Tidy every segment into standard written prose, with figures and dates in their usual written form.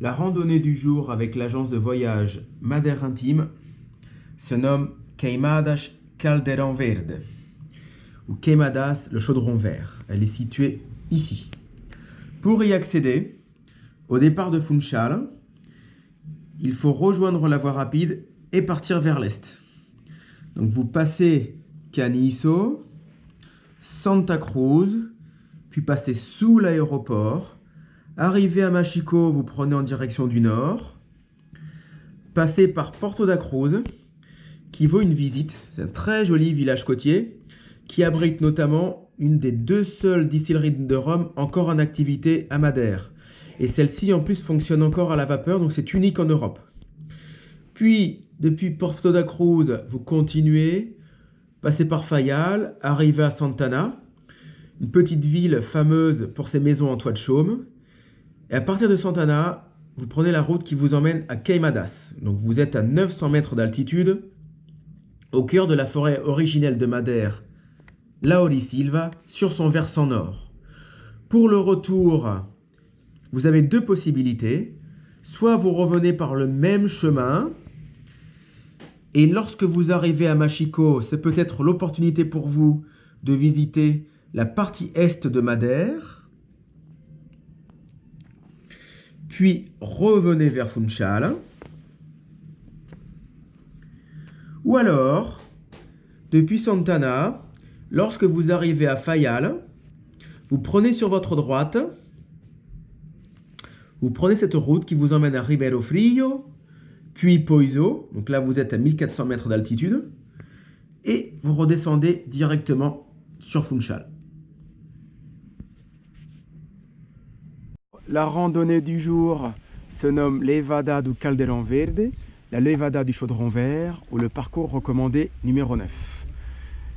La randonnée du jour avec l'agence de voyage Madère Intime se nomme Queimadas Caldeirão Verde ou Queimadas le Chaudron Vert. Elle est située ici. Pour y accéder, au départ de Funchal, il faut rejoindre la voie rapide et partir vers l'est. Donc vous passez Caniço, Santa Cruz, puis passez sous l'aéroport. Arrivé à Machico, vous prenez en direction du nord. Passez par Porto da Cruz, qui vaut une visite. C'est un très joli village côtier qui abrite notamment une des 2 seules distilleries de rhum encore en activité à Madère. Et celle-ci en plus fonctionne encore à la vapeur, donc c'est unique en Europe. Puis, depuis Porto da Cruz, vous continuez, passez par Fayal, arrivez à Santana, une petite ville fameuse pour ses maisons en toit de chaume. Et à partir de Santana, vous prenez la route qui vous emmène à Queimadas. Donc vous êtes à 900 mètres d'altitude, au cœur de la forêt originelle de Madère, Laurisilva, sur son versant nord. Pour le retour, vous avez 2 possibilités. Soit vous revenez par le même chemin, et lorsque vous arrivez à Machico, c'est peut-être l'opportunité pour vous de visiter la partie est de Madère, puis revenez vers Funchal. Ou alors, depuis Santana, lorsque vous arrivez à Fayal, vous prenez sur votre droite, vous prenez cette route qui vous emmène à Ribeiro Frio, puis Poiso, donc là vous êtes à 1400 mètres d'altitude, et vous redescendez directement sur Funchal. La randonnée du jour se nomme Levada do Caldeirão Verde, la Levada du Chaudron Vert, ou le parcours recommandé numéro 9.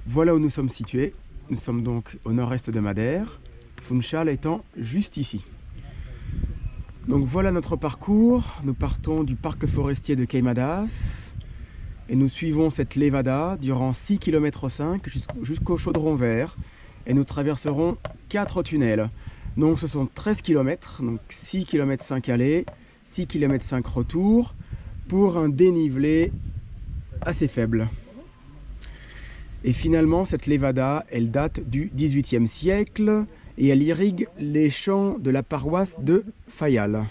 Voilà où nous sommes situés. Nous sommes donc au nord-est de Madère, Funchal étant juste ici. Donc voilà notre parcours. Nous partons du parc forestier de Queimadas et nous suivons cette Levada durant 6,5 km jusqu'au Chaudron Vert, et nous traverserons 4 tunnels. Donc ce sont 13 km, donc 6,5 km aller, 6,5 km retour, pour un dénivelé assez faible. Et finalement, cette Levada, elle date du XVIIIe siècle et elle irrigue les champs de la paroisse de Fayal.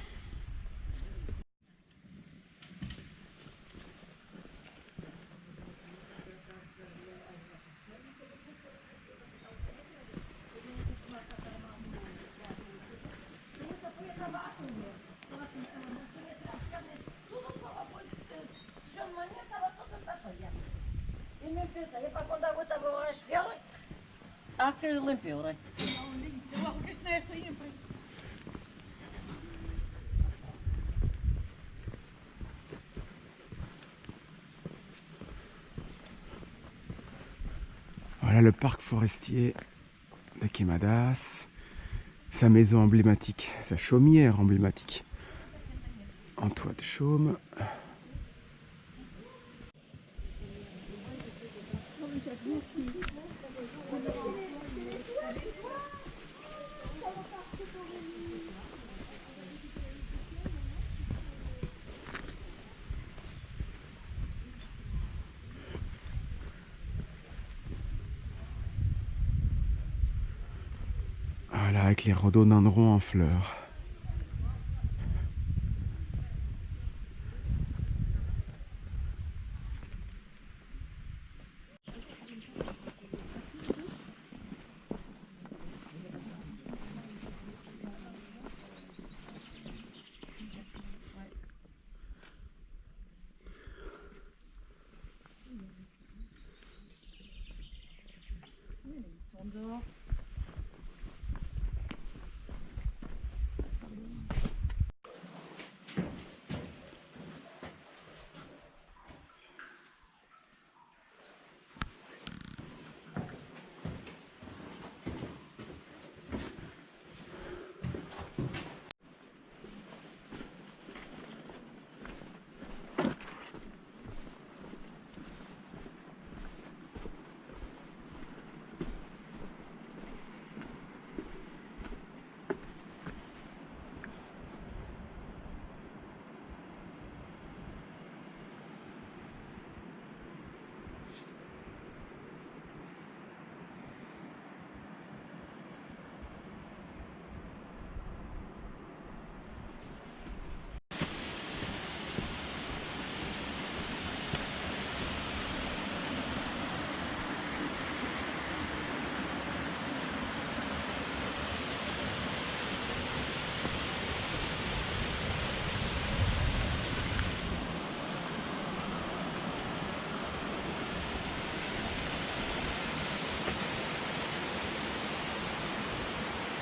Voilà le parc forestier de Queimadas, sa maison emblématique, sa chaumière emblématique en toit de chaume. Voilà, avec les rhododendrons en fleurs.